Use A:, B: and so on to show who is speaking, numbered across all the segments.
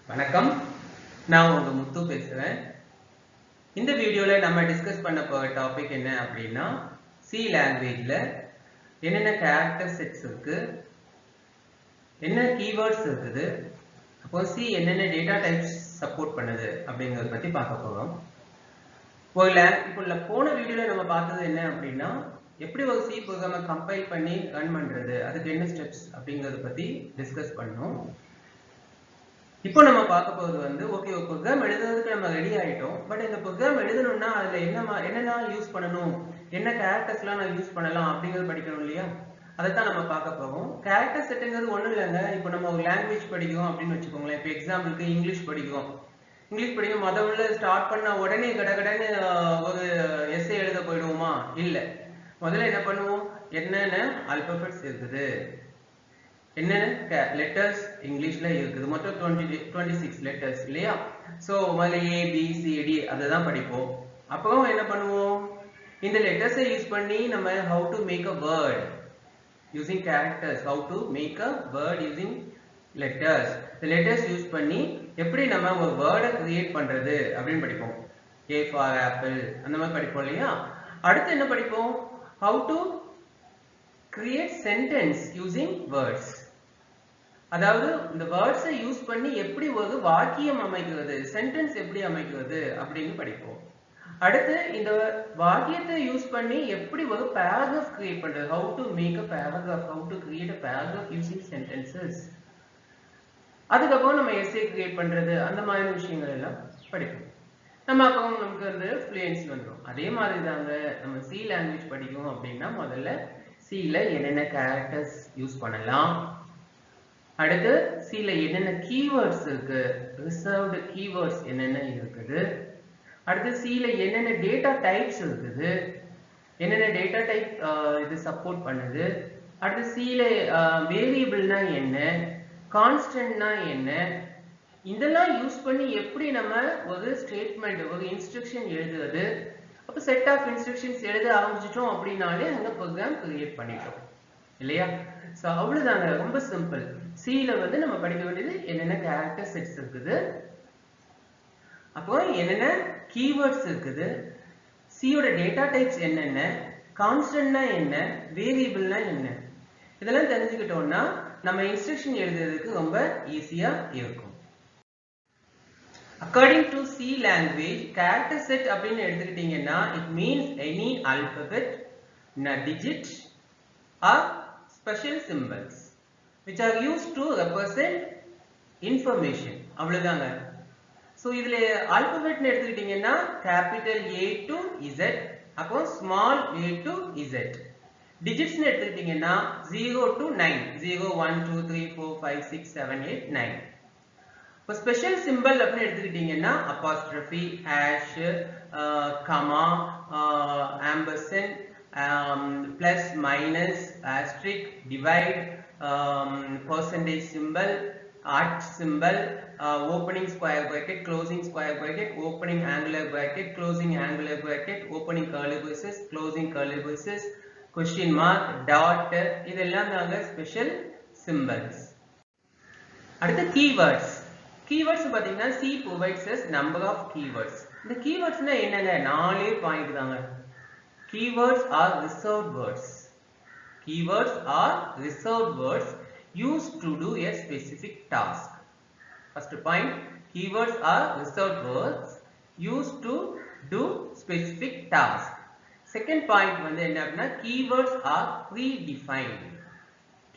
A: வணக்கம், நான் உங்க முத்து பேசுறேன். இந்த வீடியோல நம்ம டிஸ்கஸ் பண்ண போற டாபிக் என்ன அப்படின்னா, சி லாங்குவேஜ்ல என்னென்ன கேரக்டர் செட்ஸ் இருக்கு, என்ன கீவேர்ட்ஸ் இருக்குது, அப்போ சி என்னென்ன டேட்டா டைப்ஸ் சப்போர்ட் பண்ணுது அப்படிங்கறத பத்தி பார்க்க போறோம். இப்போ போன வீடியோல நம்ம பார்த்தது என்ன அப்படின்னா, எப்படி ஒரு சி ப்ரோக்ராமை கம்பைல் பண்ணி ரன் பண்றது, அதுக்கு என்ன ஸ்டெப்ஸ் அப்படிங்கறத பத்தி டிஸ்கஸ் பண்ணோம். இப்போ நம்ம பார்க்க போறது வந்து ஓகே, ஒரு ப்ரோக்ராம் எழுதுறதுக்கு நம்ம ரெடி ஆயிட்டோம். பட் இந்த ப்ரோக்ராம் எழுதணும்னா அதுல என்னெல்லாம் யூஸ் பண்ணணும், என்ன கேரக்டர்ஸ்லாம் நான் யூஸ் பண்ணலாம் அப்படிங்கறது படிக்கணும் இல்லையா? அதைத்தான் நம்ம பார்க்க போறோம். கேரக்டர் செட்டுங்கிறது ஒண்ணும் இல்லைங்க. இப்போ நம்ம ஒரு லாங்குவேஜ் படிக்கிறோம் அப்படின்னு வச்சுக்கோங்களேன். இப்போ எக்ஸாம்பிளுக்கு இங்கிலீஷ் படிக்கிறோம். இங்கிலீஷ் படிக்கும் முதல்ல ஸ்டார்ட் பண்ண உடனே கடகடன்னு ஒரு எஸ்ஸே எழுத போயிடுவோமா? இல்ல. முதல்ல என்ன பண்ணுவோம், என்னென்ன ஆல்பபெட்ஸ் இருக்குது, என்ன லெட்டர்ஸ் இங்கிலீஷ்ல இருக்குது, மொத்தம் 26 லெட்டர்ஸ் இல்லையா? சோ முதல்ல ஏ பி சி டி அததான் படிப்போம். அப்புறம் என்ன பண்ணுவோம், இந்த லெட்டர்ஸை யூஸ் பண்ணி நம்ம how to make a word using characters, how to make a word using letters, the letters use பண்ணி எப்படி நம்ம ஒரு வேர்டை கிரியேட் பண்றது அப்படின்னு படிப்போம். A for apple அந்த மாதிரி படிப்போம் இல்லையா? அடுத்து என்ன படிப்போம், how to create sentence using words, அதாவது இந்த வேர்ட்ஸை யூஸ் பண்ணி எப்படி ஒரு வாக்கியம் அமைக்கிறது, சென்டென்ஸ் எப்படி அமைக்கிறது அப்படின்னு படிப்போம். அடுத்து இந்த வாக்கியத்தை யூஸ் பண்ணி எப்படி ஒரு பேராகிராஃப் கிரியேட் பண்றது, how to make a paragraph, how to create a paragraph using sentences. அதுக்கப்புறம் நம்ம எஸ்ஸே கிரியேட் பண்றது, அந்த மாதிரி விஷயங்கள் எல்லாம் படிப்போம். நம்ம அப்புறம் நமக்கு வந்து ஃப்ளூயன்சி வந்துடும். அதே மாதிரி தாங்க நம்ம சி லாங்குவேஜ் படிக்கணும் அப்படின்னா முதல்ல சில என்னென்ன கேரக்டர்ஸ் யூஸ் பண்ணலாம், அடுத்து சில என்னென்ன கீவேர்ட்ஸ் இருக்கு, ரிசர்வ்டு கீவேர்ட்ஸ் என்னென்ன இருக்குது, அடுத்து சில என்னென்ன டேட்டா டைப்ஸ் இருக்குது, என்னென்ன டேட்டா டைப் இது சப்போர்ட் பண்ணுது, அடுத்து சில வேரியபிள்னா என்ன, கான்ஸ்டன்ட்னா என்ன, இதெல்லாம் யூஸ் பண்ணி எப்படி நம்ம ஒரு ஸ்டேட்மெண்ட் ஒரு இன்ஸ்ட்ரக்ஷன் எழுதுறது. அப்போ செட் ஆஃப் இன்ஸ்ட்ரக்ஷன்ஸ் எழுத ஆரம்பிச்சிட்டோம் அப்படின்னாலே அங்க ப்ரோக்ராம் கிரியேட் பண்ணிட்டோம் இல்லையா? சோ அவ்வளவுதாங்க, ரொம்ப சிம்பிள். சில வந்து நம்ம படிக்க வேண்டியது என்னென்ன கேரக்டர் செட்ஸ் இருக்குது, அப்போ என்னென்ன கீவேர்ட்ஸ் இருக்குது, சியோட டேட்டா டைப்ஸ் என்னென்ன, கான்ஸ்டன்ட்னா என்ன, வேரியபிள்னா என்ன, இதெல்லாம் தெரிஞ்சுக்கிட்டோம்னா நம்ம இன்ஸ்ட்ரக்ஷன் எழுதுறதுக்கு ரொம்ப ஈஸியா இருக்கும். According to C language, character set அப்படின்னு எடுத்துக்கிட்டீங்கன்னா it means any alphabet, digit or special symbols which are used to represent information. அவ்வளவுதாங்க. சோ இதுல ஆல்பபெட் எடுத்துக்கிட்டீங்கன்னா கேபிட்டல் A to Z, அப்போ small a to Z. Digits எடுத்துக்கிட்டீங்கன்னா 0 to 9, 0 1 2 3 4 5 6 7 8 9. இப்போ special simple அப்படின்னு எடுத்துக்கிட்டீங்கன்னா apostrophe, hash, comma, ampersand, plus minus, asterisk, divide, percentage symbol, at symbol, opening square bracket, closing square bracket, opening angular bracket, closing angular bracket, opening curly braces, closing curly braces, question mark, dot, இதெல்லாம் தாங்க special symbols. அடுத்து keywords. Keywords பாத்தீங்கன்னா C provides us number of keywords. இந்த கீவேர்ட்ஸ்னா என்னங்க, 4 point தாங்க. Keywords are reserved words. Keywords are reserved words used to do a specific task. First point, keywords are reserved words used to do specific task. Second point வந்து என்ன அப்படின்னா, keywords are predefined.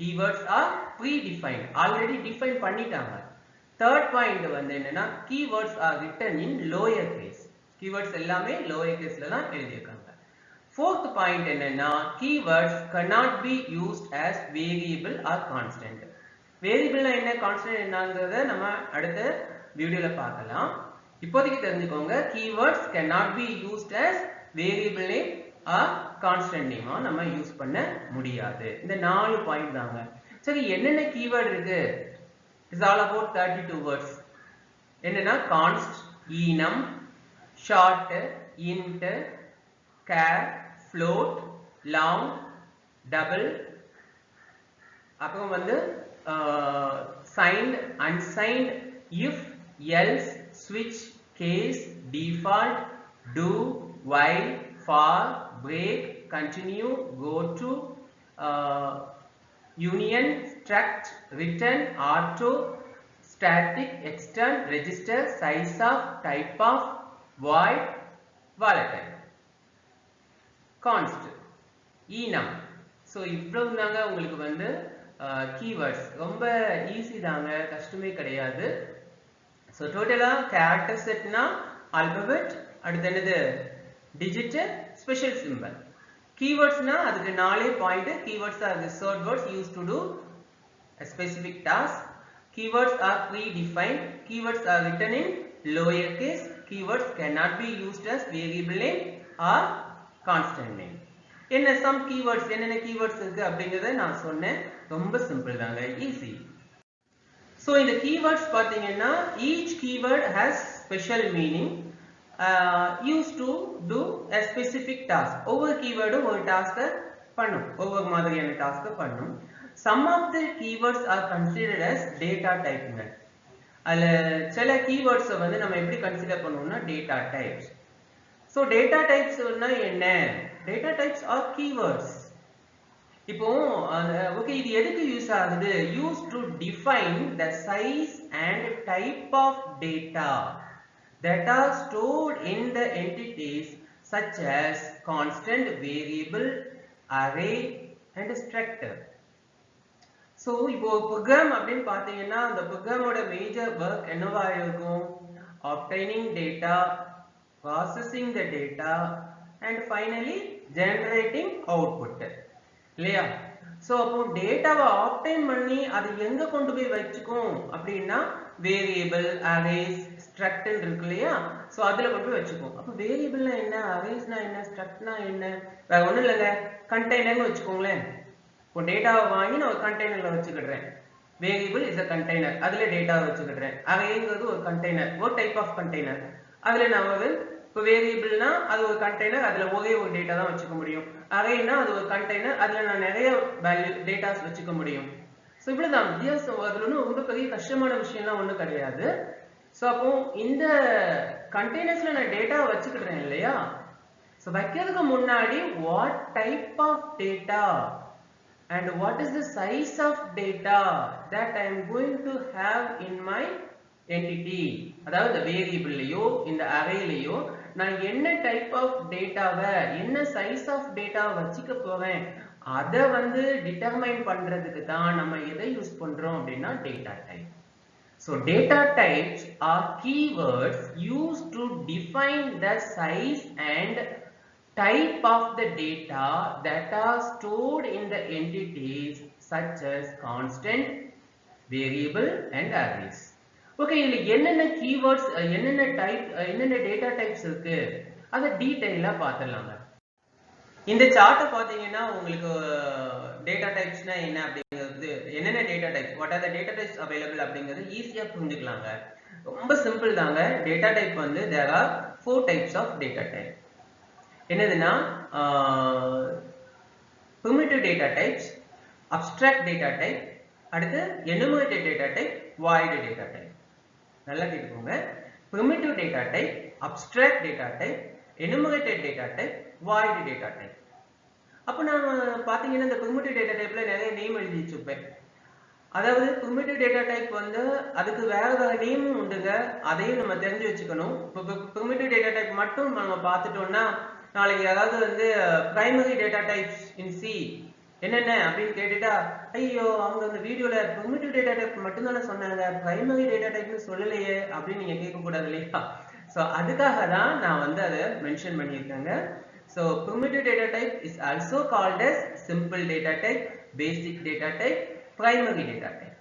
A: Keywords are predefined, already define பண்ணிட்டாங்க. Third point வந்து என்னன்னா, keywords are written in lower case. Keywords எல்லாமே lower caseல தான் எழுதியிருக்காங்க. Fourth point என்னன்னா, keywords cannot be used as variable or constant. Variable என்ன, constant என்னங்கறத நம்ம அடுத்த வீடியோல பார்க்கலாம். இப்போதைக்கு தெரிஞ்சுக்கோங்க, keywords cannot be used as variable name or constant name நம்ம யூஸ் பண்ண முடியாது. இந்த 4 பாயிண்ட் தாங்க. சரி, என்னென்ன கீவேர்ட் இருக்கு? It's all about 32 words. என்னன்னா const, enum, short, int, char, float, long, double, அப்புறம் வந்து signed, unsigned, if, else, switch, case, default, do, while, for, break, continue, go to, union, struct, return, auto, static, extern, register, size of, type of, void, volatile, const, enum. So இவ்வளவு தாங்க உங்களுக்கு வந்து keywords. ரொம்ப easy தாங்க, கஷ்டமே கிடையாது. So டோட்டலாக character செட்னா alphabet, அடுத்து என்னது டிஜிட், ஸ்பெஷல் சிம்பல். கீவேர்ட்ஸ்னா அதுக்கு 4 point. Keywords are reserved words use to do a specific task. Keywords are predefined. Keywords are written in lowercase. Keywords cannot be used as variable name or constant name. என்ன some keywords, என்னென்ன keywords இருக்கு அப்படிங்கறத நான் சொன்னேன். ரொம்ப simple தாங்க, easy. So இந்த keywords பார்த்தீங்கன்னா each keyword has special meaning used to do a specific task. ஒவ்வொரு keywordம் ஒரு டாஸ்கை பண்ணும், ஒவ்வொரு மாதிரியான டாஸ்கை பண்ணும். Some of the keywords are considered as data type. அதுல சில keywords வந்து நம்ம எப்படி கன்சிடர் பண்ணுவோம்னா data types. So data types என்ன? Data types are keywords. இப்போ ஓகே, இது எதுக்கு யூஸ் ஆகுது? Use to define the size and type of data that are stored in the entities such as constant, variable, array and structure. So இப்போ program அப்படின்னு பார்த்தீங்கன்னா அந்த ப்ரோக்ராமோட major work என்னவா இருக்கும்? obtaining data, processing the data and finally generating output. இல்லையா? So அப்போ டேட்டாவை obtain பண்ணி அது எங்க கொண்டு போய் வச்சுக்கும் அப்படின்னா வேரியபிள், அரேஸ், ஸ்ட்ரக்ட்னு இருக்கு இல்லையா? ஸோ அதுல கொண்டு போய் வச்சுக்கும். அப்போ வேரியபிள்னா என்ன, அரேஸ்னா என்ன, ஸ்ட்ரக்ட்னா என்ன? வேற ஒன்றும் இல்லைங்க, கண்டெய்னர்னு வச்சுக்கோங்களேன். இப்போ டேட்டாவை வாங்கி நான் ஒரு கண்டெய்னர்ல வச்சுக்கிடுறேன். வேரியபிள் இஸ் அ கண்டெய்னர், அதுல டேட்டாவை வச்சுக்கிடுறேன். அரேங்கிறது ஒரு கண்டெய்னர், ஒரு டைப் ஆஃப் கண்டெய்னர். அதுல நான் ஒரு இப்போ வேரியபிள்னா அது ஒரு கண்டெய்னர், அதுல ஒரே ஒரு டேட்டா தான் வச்சுக்க முடியும். அரேனா அது ஒரு கண்டெய்னர், அதுல நான் நிறைய வேல்யூ டேட்டாஸ் வச்சுக்க முடியும். ஸோ இப்படிதான் வித்தியாசம். அதுல ஒன்றும் ரொம்ப பெரிய கஷ்டமான விஷயம்லாம் ஒன்றும் கிடையாது. ஸோ அப்போ இந்த கண்டெய்னர்ஸ்ல நான் டேட்டா வச்சுக்கிடுறேன் இல்லையா? ஸோ வைக்கிறதுக்கு முன்னாடி what type of data and what is the size of data that I am going to have in my entity. அதாவது வேரியபிள்லயோ இந்த அரேலயோ நான் என்ன டைப் ஆஃப் டேட்டாவை, என்ன சைஸ் ஆஃப் டேட்டாவை வச்சுக்க போறேன், அதை வந்து டிட்டர்மைன் பண்றதுக்கு தான் நம்ம எதை யூஸ் பண்றோம் அப்படின்னா data type. So data types are keywords used to define the size and type of the data that are stored in the entities such as constant, variable and arrays. Okay, இதுல என்னென்ன keywords, என்னென்ன type, என்னென்ன data types இருக்கு அதை டீடைலா பார்த்துடலாங்க. இந்த சார்ட்டை பார்த்தீங்கன்னா உங்களுக்கு டேட்டா டைப்ஸ்னா என்ன அப்படிங்கிறது, என்னென்ன data types, what are the data types available அப்படிங்கிறது ஈஸியா புரிஞ்சுக்கலாங்க. ரொம்ப சிம்பிள் தாங்க. டேட்டா டைப் வந்து there are 4 types of data type. என்னதுன்னா primitive data types, abstract data type, அடுத்து enumerated data type, void data type. நல்லா கேட்டுக்கோங்க. primitive data type, abstract data type, enumerated data type, void data type. அப்போ நான் பார்த்தீங்கன்னா இந்த primitive data typeல நிறைய name எழுதி வச்சிருப்பேன். அதாவது primitive data type வந்து அதுக்கு வேற வேற நேமும் உண்டுங்க, அதையும் நம்ம தெரிஞ்சு வச்சுக்கணும். இப்போ primitive data type மட்டும் நம்ம பார்த்துட்டோம்னா நாளைக்கு யாராவது வந்து பிரைமரி டேட்டா டைப்ஸ் இன் சி என்னென்ன அப்படின்னு கேட்டுட்டா, ஐயோ அவங்க அந்த வீடியோல primitive டேட்டா டைப் மட்டும் தானே சொன்னாங்க, பிரைமரி டேட்டா டைப்னு சொல்லலையே அப்படின்னு நீங்க கேட்கக்கூடாது இல்லையா? ஸோ அதுக்காக தான் நான் வந்து அதை மென்ஷன் பண்ணியிருக்கேங்க. So primitive data type is also called as simple data type, basic data type, primary data type.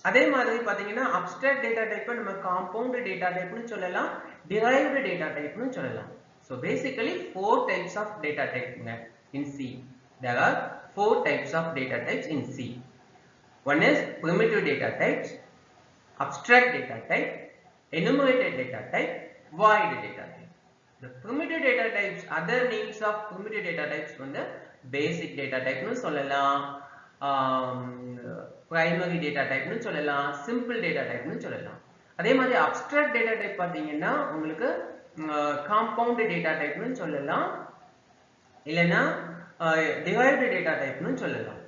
A: அதே மாதிரி பார்த்தீங்கன்னா abstract data type நம்ம compound data typeனு சொல்லலாம், derived data typeனு சொல்லலாம். So basically 4 types of data type in C. There are 4 types of data types in C. One is primitive data types, abstract data type, enumerated data type, void data type. The primitive data types, other names of primitive data types வந்து basic data type னு சொல்லலாம், primary data type னு சொல்லலாம், simple data type னு சொல்லலாம். அதே மாதிரி abstract data type பாத்தீங்கன்னா உங்களுக்கு காம்பவுண்ட் டேட்டா டைப்னு சொல்லலாம், இல்லைன்னா டிரைவ்டு டேட்டா டைப்னு சொல்லலாம்.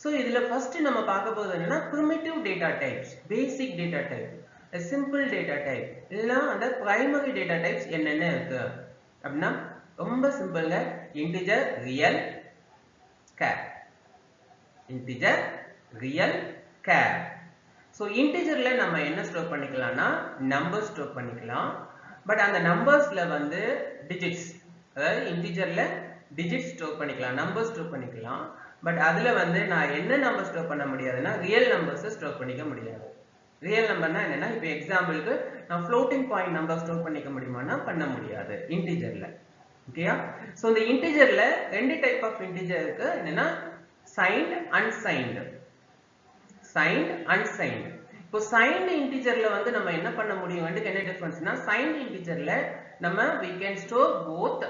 A: ஸோ இதுல ஃபர்ஸ்ட் நம்ம பார்க்க போகிறது என்னன்னா primitive data types, basic data type, a simple data type, இல்லைன்னா அந்த primary data types என்னென்ன இருக்கு அப்படின்னா ரொம்ப சிம்பிள்ங்க. integer, real, char. integer, real, char. So இன்டிஜர்ல நம்ம என்ன ஸ்டோர் பண்ணிக்கலாம்னா நம்பர் ஸ்டோர் பண்ணிக்கலாம். பட் அந்த நம்பர்ஸ்ல வந்து டிஜிட்ஸ், அதாவது இன்டிஜர்ல டிஜிட் ஸ்டோர் பண்ணிக்கலாம், நம்பர் ஸ்டோர் பண்ணிக்கலாம். பட் அதுல வந்து நான் என்ன நம்பர் ஸ்டோர் பண்ண முடியாதுன்னா ரியல் நம்பர்ஸ் ஸ்டோர் பண்ணிக்க முடியாது. ரியல் நம்பர்னா என்னன்னா இப்போ எக்ஸாம்பிளுக்கு நான் ஃப்ளோட்டிங் பாயிண்ட் நம்பர் ஸ்டோர் பண்ணிக்க முடியுமானா பண்ண முடியாது இன்டிஜர்ல. ஓகேயா? ஸோ இந்த இன்டிஜர்ல ரெண்டு டைப் ஆஃப் இன்டிஜர் இருக்கு. என்னன்னா சைன்ட், அன்சைன்டு. Signed, unsigned. இப்போ சைன்ட் இன்டிஜர்ல வந்து நம்ம என்ன பண்ண முடியும், ரெண்டுக்கு என்ன டிஃபரன்ஸ்னா சைன்ட் இன்டிஜர்ல நம்ம we can store both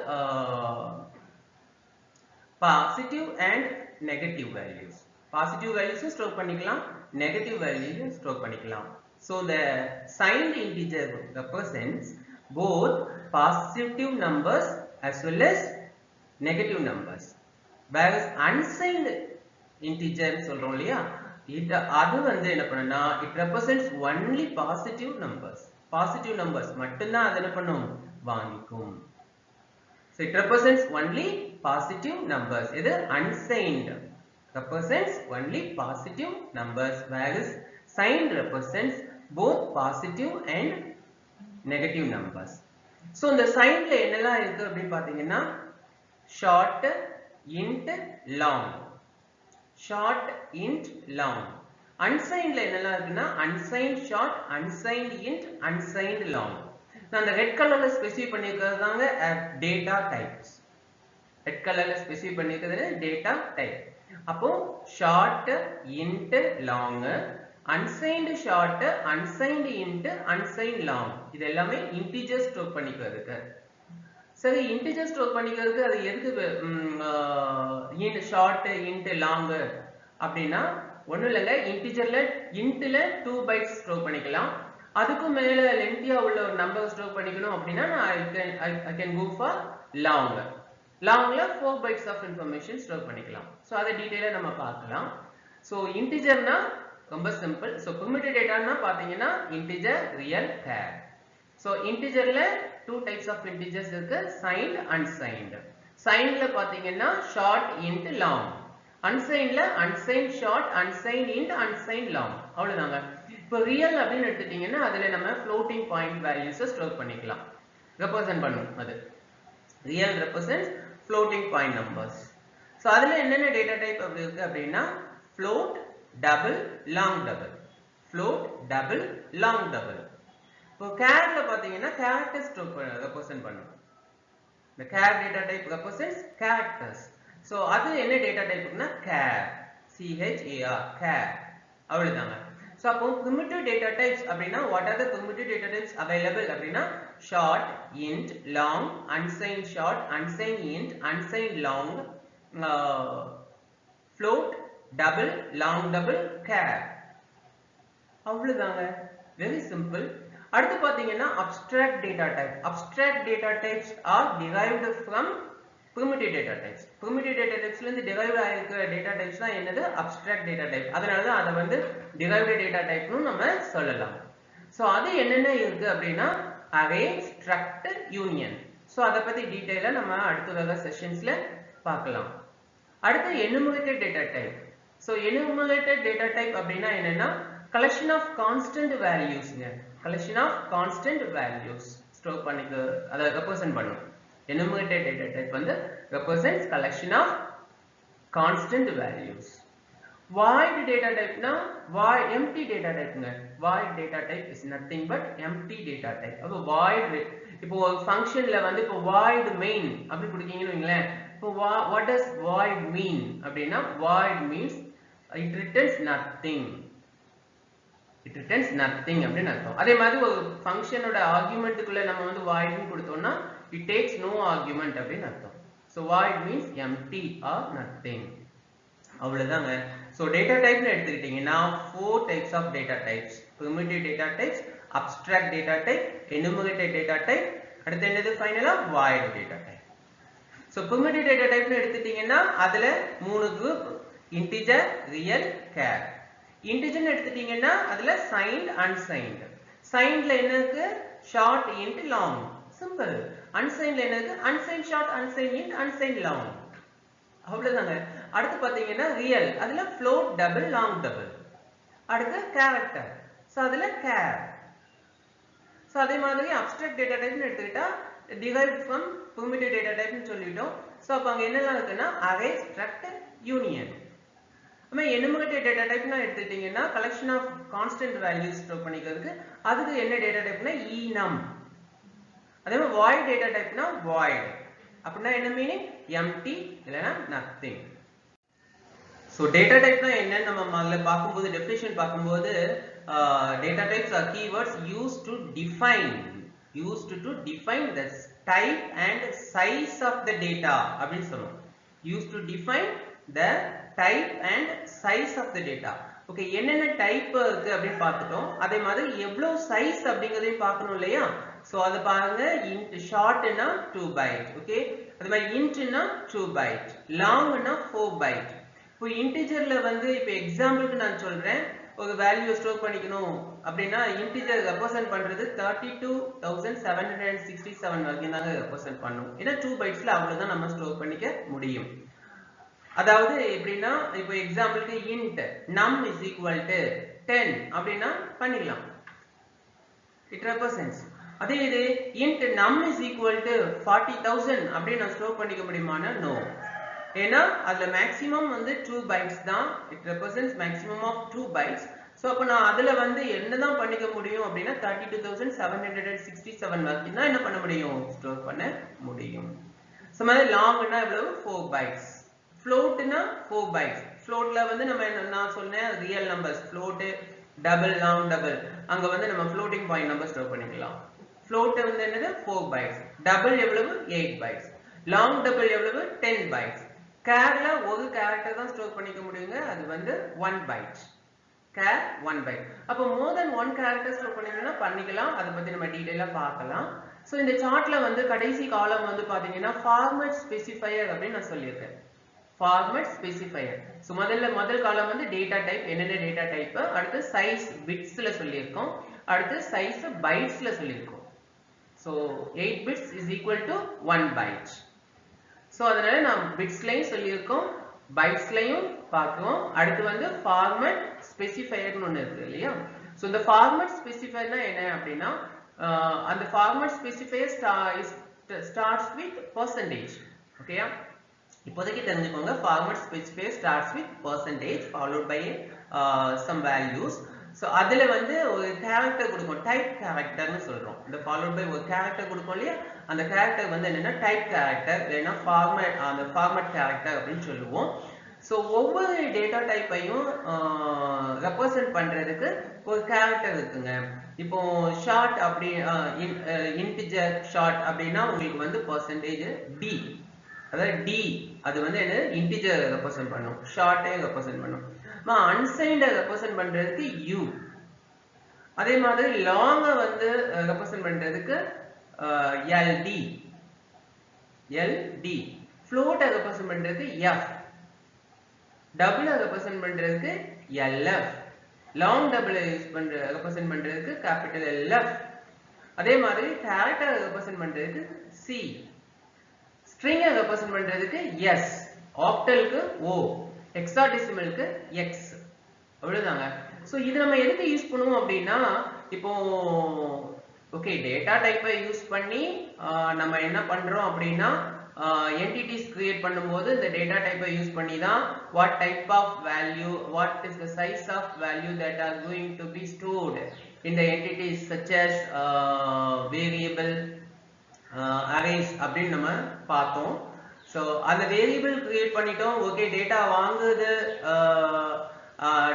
A: positive and negative values. Positive values store பண்ணிக்கலாம், negative values store பண்ணிக்கலாம். So the signed integer represents both positive numbers as well as negative numbers. Whereas unsigned integer சொல்றோம் இல்லையா, அது வந்து என்ன பண்ணுனா it represents only positive numbers. Positive numbers மட்டும்தான் அது என்ன பண்ணும், வாங்கிக்கும். So it represents only positive numbers. இது unsigned represents only positive numbers, whereas signed represents both positive and negative numbers. So இந்த signedல என்னெல்லாம் இருக்கு அப்படி பாத்தீங்கன்னா short, int, long. short, int, long. unsignedல என்னெல்லாம் இருக்குன்னா unsigned short, unsigned int, unsigned long. நான் அந்த ரெட் கலர்ல ஸ்பெசிஃபை பண்ணிருக்கிறது தாங்க டேட்டா டைப்ஸ். ரெட் கலர்ல ஸ்பெசிஃபை பண்ணிருக்கிறது டேட்டா டைப். அப்போ short, int, long, unsigned short, unsigned int, unsigned long, இது எல்லாமே இன்டிஜர் ஸ்டோர் பண்ணிக்கிறதுக்கு. சரி, இன்டிஜர் ஸ்டோர் பண்ணிக்கிறதுக்கு அது எதுக்கு இன்ட், ஷார்ட், இன்ட், லாங் அப்படின்னா ஒன்றும் இல்லைங்க. இன்டிஜர்ல இன்ட்ல 2 bytes ஸ்டோர் பண்ணிக்கலாம். அதுக்கும் மேல லென்த்தியா உள்ள ஒரு நம்பர் ஸ்டோர் பண்ணிக்கணும் அப்படின்னா I can go for long. longல 4 bytes of information store பண்ணிக்கலாம். சோ அதை டீடைலா நம்ம பார்க்கலாம். சோ இன்டிஜர்னா ரொம்ப சிம்பிள். சோ primitive dataனா பாத்தீங்கன்னா integer, real, char. சோ இன்டிஜர்ல 2 types of integers இருக்கு, signed, unsigned. signedல பாத்தீங்கன்னா short, int, long. unsignedல unsigned short, unsigned int, unsigned long. அவ்வளவுதாங்க. இப்போ ரியல் அப்படின்னு எடுத்துட்டீங்கன்னா அதுல நம்ம floating point values ஸ்டோர் பண்ணிக்கலாம், ரெப்ரசன்ட் பண்ணும். அது real represents floating point numbers. So அதுல என்னென்ன டேட்டா டைப் அப்படி இருக்கு அப்படின்னா float, double, long double. float, double, long double. இப்போ charல பாத்தீங்கன்னா characters ரெப்ரசன்ட் பண்ணும். the char data type represents characters. So அது என்ன டேட்டா டைப்னா char, char, char. அவ்வளவுதாங்க. So அப்போ primitive data types அப்படின்னா what are the primitive data types available அப்படின்னா short, int, long, unsigned short, unsigned int, unsigned long, float, double, long double, char. அவ்வளவுதாங்க. very simple. அடுத்து பாத்தீங்கன்னா abstract data type. abstract data types are derived from primitive data types. primitive data typesல இருந்து derived ஆயிருக்கிற data types தான் என்னது abstract data type. அதனால தான் அதை வந்து derived data typeனு நம்ம சொல்லலாம். சோ அது என்னென்ன இருக்கு அப்படின்னா array, struct, union. சோ அத பத்தி டீடைலா நம்ம அடுத்த வகை செஷன்ஸ்ல பார்க்கலாம். அடுத்து enumerated data type. So enumerated data type அப்படின்னா என்னன்னா collection of constant values. collection of constant values store பண்ணிக்க அத ரெப்ரசன்ட் பண்ணும். enumerated data type வந்து represents collection of constant values. void data type na void empty data type ங்க. void data type is nothing but empty data type. அப்ப void இப்போ ஒரு ஃபங்க்ஷன்ல வந்து இப்போ void main அப்படி கொடுத்தீங்கன்னு வைங்களேன். இப்போ what does void mean அப்படின்னா void means it returns nothing. it returns nothing அப்படின்னு அர்த்தம். அதே மாதிரி ஒரு ஃபங்க்ஷனோட ஆர்குமெண்ட்டுக்குள்ள நம்ம வந்து void ன்னு கொடுத்தோம்னா it takes no argument அப்படின்னு அர்த்தம். so void means empty or nothing. அவ்வளவுதாங்க. so data type னு எடுத்துக்கிட்டீங்கன்னா 4 types of data types. primitive data types, abstract data type, enumerated data type, அடுத்து என்னது ஃபைனலா void data type. So primitive data type னு எடுத்துட்டீங்கன்னா அதுல மூணு group, integer, real, char. integer னு எடுத்துட்டீங்கன்னா அதுல signed, unsigned. signed ல என்ன இருக்கு? short, int, long. simple. unsigned ல என்ன இருக்கு? unsigned short, unsigned int, unsigned long. அவ்வளவுதாங்க. அடுத்து பாத்தீங்கன்னா real, அதுல float, double, long double. அடுத்து character. So அதுல char. So அதே மாதிரி abstract data type னு எடுத்துக்கிட்டா derived from primitive data type னு சொல்லிட்டோம். So அப்ப அங்க என்னெல்லாம் இருக்குன்னா array, struct, union. நம்ம enumerated data type னு எடுத்துக்கிட்டீங்கன்னா collection of constant values store பண்ணிக்கிறதுக்கு அதுக்கு என்ன data type னா enum. அதே மாதிரி void data type னா void. அப்படினா என்ன மீனிங்? empty இல்லனா nothing. So data type னா என்னன்னு நம்ம முதல்ல பாக்கும்போது definition பாக்கும்போது data types are keywords used to define the type and size of the data அப்படினு சொல்றோம். used to define the type and size of the data. Okay, என்னென்ன டைப் இருக்கு அப்படினு பார்த்துட்டோம். அதே மாதிரி எவ்வளவு சைஸ் அப்படிங்கறதையும் பார்க்கணும் இல்லையா? சோ அத பாருங்க. int short னா 2 byte. ஓகே, அதே மாதிரி int னா 2 byte, long னா 4 byte. இப்போ இன்டிஜர்ல வந்து இப்போ எக்ஸாம்பிளுக்கு நான் சொல்றேன், ஒரு வேல்யூ ஸ்டோர் பண்ணிக்கணும் அப்படின்னா இன்டிஜர் ரெப்ரசன்ட் பண்றது 32,767 வரைக்கும் தாங்க ரெப்ரசன்ட் பண்ணும். ஏன்னா 2 பைட்ஸ்ல அவ்வளவுதான் நம்ம ஸ்டோர் பண்ணிக்க முடியும். அதாவது எப்படின்னா இப்போ எக்ஸாம்பிளுக்கு int num is equal to 10 அப்படின்னா பண்ணிடலாம். It represents. அதே இது int num is equal to 40,000 அப்படின்னு நான் ஸ்டோர் பண்ணிக்க முடியுமானா நோ. ஏன்னா அதுல மேக்ஸிமம் வந்து 2 bytes தான். It represents maximum of 2 bytes. So அப்ப நான் அதுல வந்து என்னதான் பண்ணிக்க முடியும் அப்படின்னா 32,767 வரைக்கும் தான் என்ன பண்ண முடியும்? ஸ்டோர் பண்ண முடியும். சோ மாதிரி லாங்னா எவ்வளவு? 4 bytes. floatனா 4 bytes. floatல வந்து நம்ம நான் சொன்னேன் real numbers, float, double, long double. அங்க வந்து நம்ம floating point நம்பர் ஸ்டோர் பண்ணிக்கலாம். float வந்து என்னது? 4 bytes. double எவ்வளவு? 8 bytes. long double எவ்வளவு? 10 bytes. charல ஒரு கேரக்டர் தான் ஸ்டோர் பண்ணிக்க முடியுங்க, அது வந்து 1 byte. char 1 byte. அப்ப more than 1 character ஸ்டோர் பண்ணிக்கணும்னா பண்ணிக்கலாம். அத பத்தி நம்ம டீடைலா பார்க்கலாம். சோ இந்த சார்ட்ல வந்து கடைசி காலம் வந்து பாத்தீங்கன்னா format specifier அப்படின்னு நான் சொல்லியிருக்கேன். format specifier. சோ முதல் காலம் வந்து data type, என்னென்ன data type, அடுத்து size bitsல சொல்லியிருக்கோம், அடுத்து size bytesல சொல்லியிருக்கோம். So 8 bits is equal to 1 byte. So அதனால நாம் பிட்ஸ்லயும் சொல்லியிருக்கோம், பைட்ஸ்லயும் பார்க்கிறோம். அடுத்து வந்து ஃபார்மட் ஸ்பெசிஃபையர்னு ஒன்று இருக்கு இல்லையா? சோ இந்த ஃபார்மட் ஸ்பெசிஃபையர்னா என்ன அப்படின்னா அந்த format specifier starts with percentage. ஓகேயா? இப்போதைக்கு தெரிஞ்சுக்கோங்க, format specifier starts with percentage followed by some values. So அதுல வந்து ஒரு கேரக்டர் கொடுக்கும், டைப் கேரக்டர்னு சொல்றோம். இந்த ஃபாலோட் பை ஒரு கேரக்டர் கொடுக்கும் இல்லையா? அந்த கேரக்டர் வந்து என்னன்னா டைப் கேரக்டர் இல்லைன்னா ஃபார்மட், அந்த ஃபார்மட் கேரக்டர் அப்படின்னு சொல்லுவோம். சோ ஒவ்வொரு டேட்டா டைப்பையும் ரெப்ரசன்ட் பண்றதுக்கு ஒரு கேரக்டர் இருக்குங்க. இப்போ ஷார்ட் அப்படி இன்டிஜர் ஷார்ட் அப்படின்னா உங்களுக்கு வந்து percentage d, அதாவது d அது வந்து என்ன? இன்டிஜர் ரெப்ரசன்ட் பண்ணும், ஷார்ட்டை ரெப்ரசன்ட் பண்ணும். அன்சைன்ட ரெப்ரசன்ட் பண்றதுக்கு u. அதே மாதிரி லாங்க வந்து ரெப்ரசன்ட் பண்றதுக்கு ld. float ரெப்ரசன்ட் பண்றதுக்கு f. டபுள் ரெப்ரசன்ட் பண்றதுக்கு lf. லாங் டபுள் யூஸ் பண்ற ரெப்ரசன்ட் பண்றதுக்கு கேபிட்டல் LF. அதே மாதிரி கேரக்டர் ரெப்ரசன்ட் பண்றதுக்கு c. ஸ்ட்ரிங் ரெப்ரசன்ட் பண்றதுக்கு s. ஆக்டலுக்கு o. ஹெக்ஸாடெசிமலுக்கு x. அவ்வளவுதாங்க. சோ இது நம்ம எதுக்கு யூஸ் பண்ணுவோம் அப்படின்னா இப்போ ஓகே டேட்டா டைப்பை யூஸ் பண்ணி நம்ம என்ன பண்றோம் அப்படின்னா entities create பண்ணும்போது இந்த data type use பண்ணி தான் what type of value, what is the size of value that are going to be stored in the entities such as variable, arrays அப்படின்னு நம்ம பார்த்தோம். so அந்த variable create பண்ணிட்டோம். Okay data வாங்குது,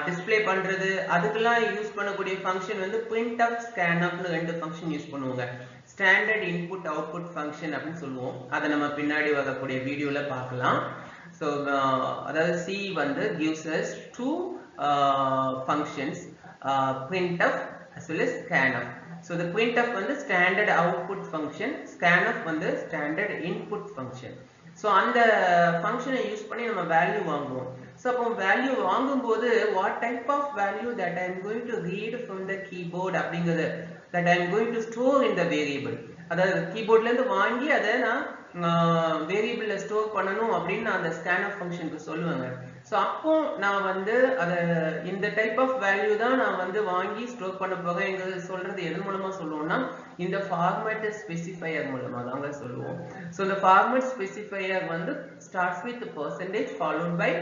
A: display பண்றது, அதுக்கெல்லாம் யூஸ் பண்ணக்கூடிய ஃபங்க்ஷன் வந்து printf, scanf னு ரெண்டு ஃபங்க்ஷன் யூஸ் பண்ணுவாங்க. ஸ்டாண்டர்ட் இன்புட் அவுட்புட் ஃபங்க்ஷன் அப்படின்னு சொல்லுவோம். அதை நம்ம பின்னாடி வரக்கூடிய வீடியோல பார்க்கலாம். ஸோ அதாவது C வந்து gives us two functions, printf as well as scanf. So the printf வந்து standard output function, scanf வந்து standard input function. So அந்த function யூஸ் பண்ணி நம்ம value வாங்குவோம். So அப்போ value வாங்கும்போது what type of value that I am going to read from the keyboard அப்படிங்கிறது that I am going to store in the variable. அதாவது keyboardல இருந்து வாங்கி அதை நான் வேரியபிள்ல ஸ்டோர் பண்ணணும் அப்படின்னு நான் அந்த scanf ஃபங்க்ஷனுக்கு சொல்லுவாங்க. ஸோ அப்போ நான் வந்து அதை இந்த டைப் ஆஃப் வேல்யூ தான் நான் வந்து வாங்கி ஸ்டோர் பண்ண போகிறேங்கிறது சொல்றது எது மூலமா சொல்லுவோம்னா இந்த ஃபார்மேட் ஸ்பெசிஃபையர் மூலமா தாங்க சொல்லுவோம். ஸோ இந்த ஃபார்மேட் ஸ்பெசிஃபையர் வந்து starts with percentage followed by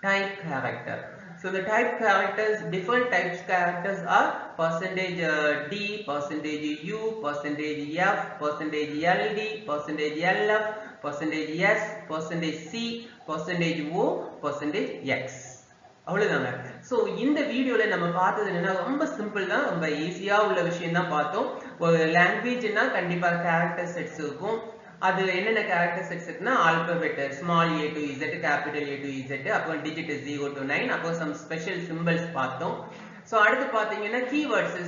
A: type character. So the type characters, different types characters are percentage %d, percentage %u, percentage %f, percentage %ld, percentage %lf, percentage %s, percentage %c, percentage %o, percentage %x. அவ்வளவுதாங்க. So இந்த வீடியோல நம்ம பார்த்தது என்னன்னா ரொம்ப simple தான், ரொம்ப ஈஸியா உள்ள விஷயம் தான் பார்த்தோம். ஒரு லாங்குவேஜ்னா கண்டிப்பா கேரக்டர் செட்ஸ் இருக்கும். அது என்னென்ன கேரக்டர் செட்ஸ் இருக்குன்னா alphabet small a to z, capital A to z, அப்புறம் டிஜிட் 0 to 9, அப்புறம் சம் ஸ்பெஷல் சிம்பிள்ஸ் பார்த்தோம். ஸோ அடுத்து பார்த்தீங்கன்னா keywords.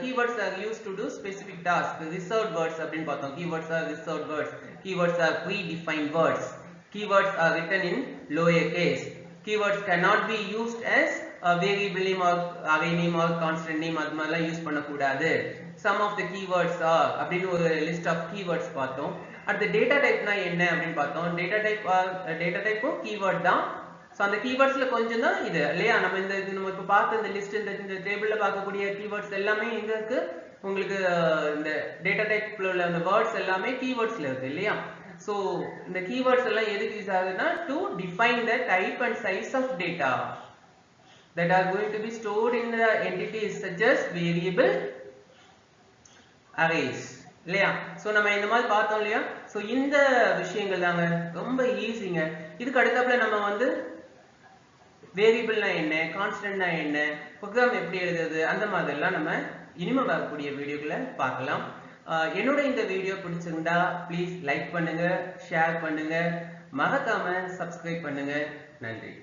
A: Keywords are use to do specific task. Reserved words அப்படின்னு பார்த்தோம். Keywords are reserved words. Keywords are predefined words. Keywords are written in lower case. Keywords cannot be used as a variable name or array name or constant name. அது மாதிரிலாம் use பண்ணக்கூடாது. Some of the keywords are அப்படின்னு ஒரு list of keywords பார்த்தோம். அடுத்து data டைப்னா என்ன அப்படின்னு பார்த்தோம். டேட்டா டைப்பும் கீவேர்ட் தான். ஸோ அந்த கீவேர்ட்ஸ்ல கொஞ்சம் தான் இது இல்லையா. நம்ம நம்ம இப்போ பார்த்த இந்த லிஸ்ட் இந்த டேபிள்ல பார்க்கக்கூடிய கீவேர்ட்ஸ் எல்லாமே எங்க இருக்கு உங்களுக்கு இந்த டேட்டா டைப்ல உள்ள அந்த வேர்ட்ஸ் எல்லாமே கீவேர்ட்ஸ்ல இருக்கு இல்லையா. So இந்த keywords எல்லாம் எதுக்கு யூஸ் ஆகுதுன்னா to define the type and size of data that are going to be stored in the entities such as variable, arrays இல்லையா. சோ நம்ம இந்த மாதிரி பார்த்தோம் இல்லையா. சோ இந்த விஷயங்கள் தாங்க ரொம்ப ஈஸிங்க. இதுக்கு அடுத்தாப்புல நம்ம வந்து வேரியபிள்னா என்ன, கான்ஸ்டன்ட்னா என்ன, ப்ரோக்ராம் எப்படி எழுதுறது, அந்த மாதிரிலாம் நம்ம இனிமே வரக்கூடிய வீடியோக்களை பார்க்கலாம். என்னோட இந்த வீடியோ பிடிச்சிருந்தா ப்ளீஸ் லைக் பண்ணுங்க, ஷேர் பண்ணுங்க, மறக்காம சப்ஸ்கிரைப் பண்ணுங்க. நன்றி.